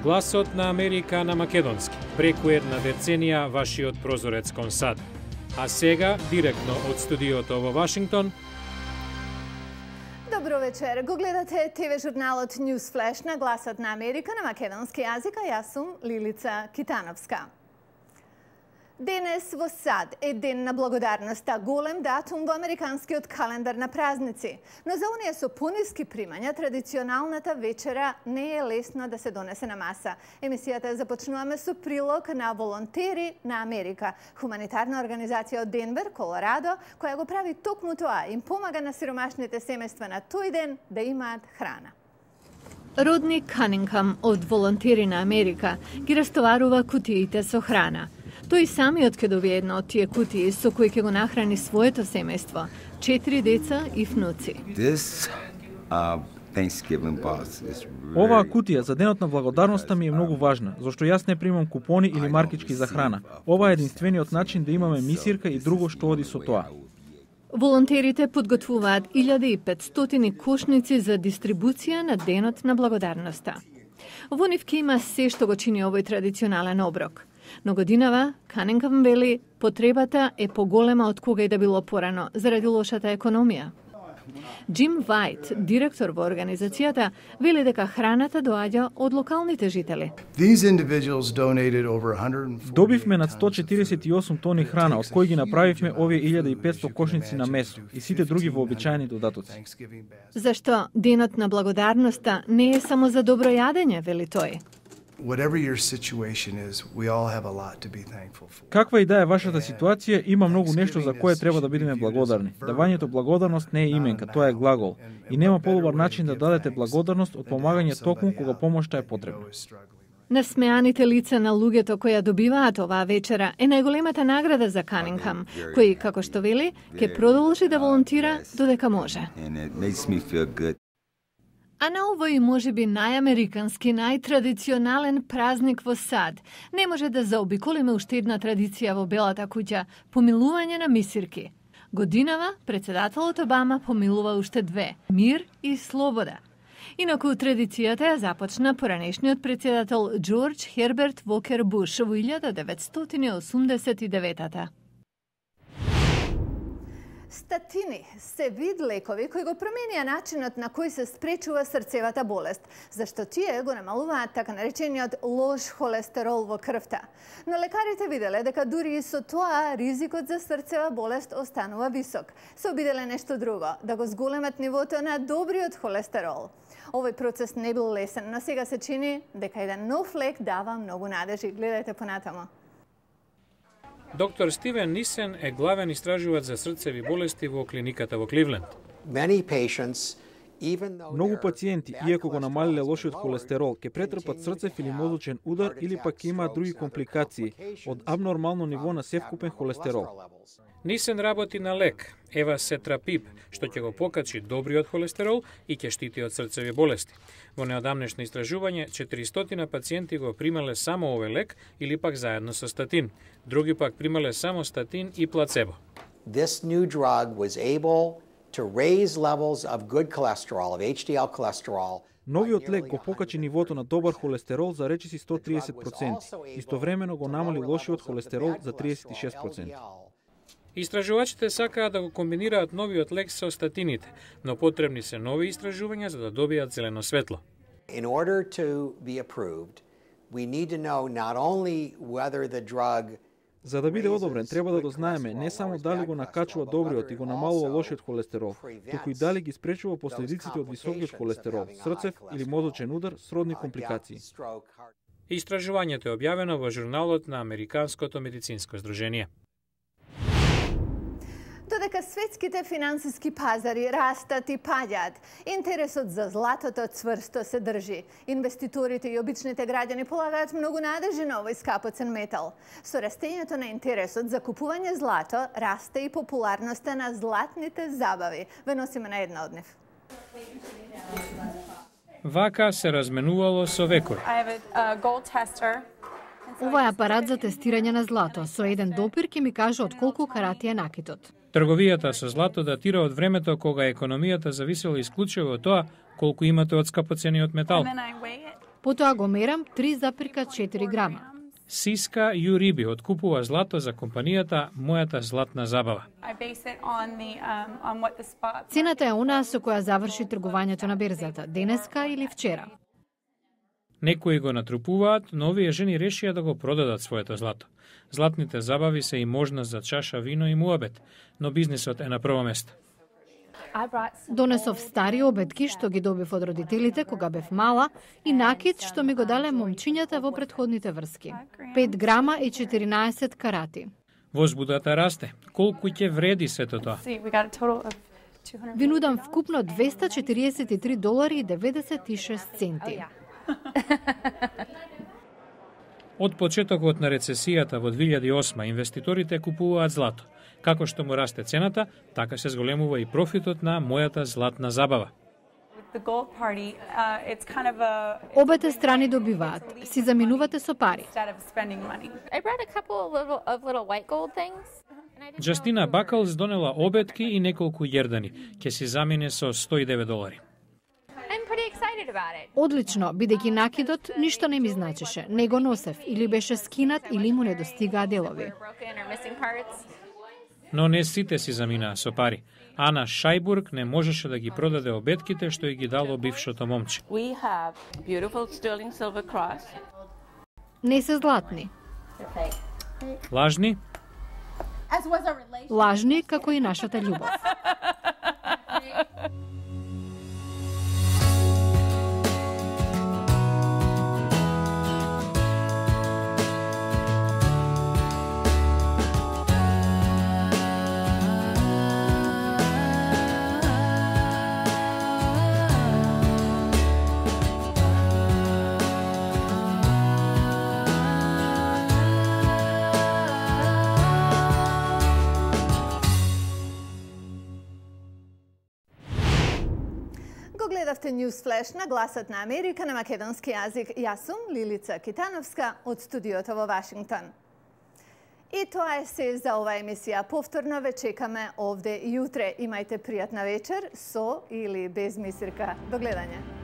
Гласот на Америка на македонски. Преку една деценија вашиот прозорец кон САД. А сега, директно од студиото во Вашингтон. Добро вечер. Го гледате ТВ журналот News Flash на Гласот на Америка на македонски јазик, а јас сум Лилица Китановска. Денес во САД е ден на благодарноста, голем датум во американскиот календар на празници. Но за оние со пониски примања, традиционалната вечера не е лесно да се донесе на маса. Емисијата започнуваме со прилог на Волонтери на Америка, хуманитарна организација од Денвер, Колорадо, која го прави токму тоа, им помага на сиромашните семејства на тој ден да имаат храна. Родни Канингхам од Волонтери на Америка ги растоварува кутиите со храна. Тој самиот ќе добие една од тие кутии со кои ќе го нахрани своето семејство, 4 деца и внуци. Оваа кутија за денот на благодарноста ми е многу важна, зашто јас не примам купони или маркички за храна. Ова е единствениот начин да имаме мисирка и друго што оди со тоа. Волонтерите подготвуваат 1500 кошници за дистрибуција на денот на благодарноста. Во нив ќе има се што го чини овој традиционален оброк. Но годинава, Канингхам вели, потребата е поголема од кога и да било порано, заради лошата економија. Джим Вајт, директор во организацијата, вели дека храната доаѓа од локалните жители. Добивме над 148 тони храна, од кои ги направивме овие 1500 кошници на месо и сите други вообичаени додатоци. Зашто денот на благодарноста не е само за добро јадење, вели тој. Каква и да е вашата ситуација, има многу нешто за кое треба да бидеме благодарни. Давањето благодарност не е именка, тоа е глагол. И нема подобар начин да дадете благодарност од помагање токму кога помошта е потребна. Насмеаните лица на луѓето кои ја добиваат оваа вечера е најголемата награда за Канингхам, кој, како што вели, ќе продолжи да волонтира додека може. А на овој можеби најамерикански, најтрадиционален празник во САД не може да заобиколиме уште една традиција во Белата куќа – помилување на мисирки. Годинава председателот Обама помилува уште две – мир и слобода. Инаку традицијата ја започна поранешниот председател Џорџ Херберт Вокер Буш во 1989-та. Статини се вид лекови кои го променија начинот на кој се спречува срцевата болест, зашто тие го намалуваат така наречениот лош холестерол во крвта. Но лекарите виделе дека дури и со тоа ризикот за срцева болест останува висок. Се обиделе нешто друго, да го зголемат нивото на добриот холестерол. Овој процес не бил лесен, но сега се чини дека еден нов лек дава многу надежи. Гледајте понатамо. Доктор Стивен Нисен е главен истражувач за срцеви болести во клиниката во Кливленд. Многу пациенти, иако го намалиле лошиот холестерол, ќе претрпат срцев или мозочен удар или пак ќе имаат други компликации од абнормално ниво на севкупен холестерол. Нисен работи на лек, евасетрапип, што ќе го покачи добриот холестерол и ќе штити од срцеви болести. Во неодамнешно истражување, 400 пациенти го примале само овој лек или пак заедно со статин. Други пак примале само статин и плацебо. This new drug was able to raise levels of good cholesterol, of HDL cholesterol. Новиот лек го покачи нивото на добар холестерол за речиси 130%. Истовремено го намали лошиот холестерол за 36%. Истражувачите сакаат да го комбинираат новиот лек со статините, но потребни се нови истражувања за да добијат зелено светло. In order to be approved, we need to know not only whether the drug За да биде одобрен, треба да го знаеме не само дали го накачува добриот и го намалува лошиот холестерол, туку и дали ги спречува последиците од високиот холестерол, срцев или мозочен удар, сродни компликации. Истражувањето е објавено во журналот на Американското медицинско здружение. Додека светските финансиски пазари растат и паѓаат, интересот за златото цврсто се држи. Инвеститорите и обичните граѓани полагаат многу надежи на овој скапоцен метал. Со растењето на интересот за купување злато, расте и популарноста на златните забави. Ве носиме на една од нив. Вака се разменувало со векови. Ова е апарат за тестирање на злато. Со еден допир ќе ми каже од колку карати е накитот. Трговијата со злато датира од времето кога економијата зависела исклучиво од тоа колку имате од скапоцениот метал. Потоа го мерам 3,4 грама. Сиска Јуриби откупува злато за компанијата Мојата златна забава. Цената е онаа со која заврши тргувањето на берзата, денеска или вчера. Некои го натрупуваат, но овие жени решија да го продадат своето злато. Златните забави се и можност за чаша вино и муабет, но бизнисот е на прво место. Донесов стари обетки што ги добив од родителите кога бев мала и накид што ми го дале момчињата во претходните врски. 5 грама и 14 карати. Возбудата расте. Колку ќе вреди сето тоа? Ви нудам вкупно $243 и 96 центи. Од почетокот на рецесијата во 2008 инвеститорите купуваат злато. Како што му расте цената, така се зголемува и профитот на Мојата златна забава. Обете страни добиваат, си заминувате со пари. Джастина Бакълс донела обетки и неколку јердани. Ќе си замине со $109. Одлично, бидејќи накидот ништо не ми значеше. Не го носев, или беше скинат, или му недостигаа делови. Но не сите си заминаа со пари. Ана Шајбург не можеше да ги продаде обетките што ја ги дало бившото момче. Не се златни. Лажни? Лажни како и нашата љубов. Гледавте News Flash на Гласот на Америка на македонски јазик. Јас сум Лилица Китановска од студиото во Вашингтон. И тоа е се за оваа емисија. Повторно ве чекаме овде и утре. Имајте пријатна вечер со или без мисирка. До гледање.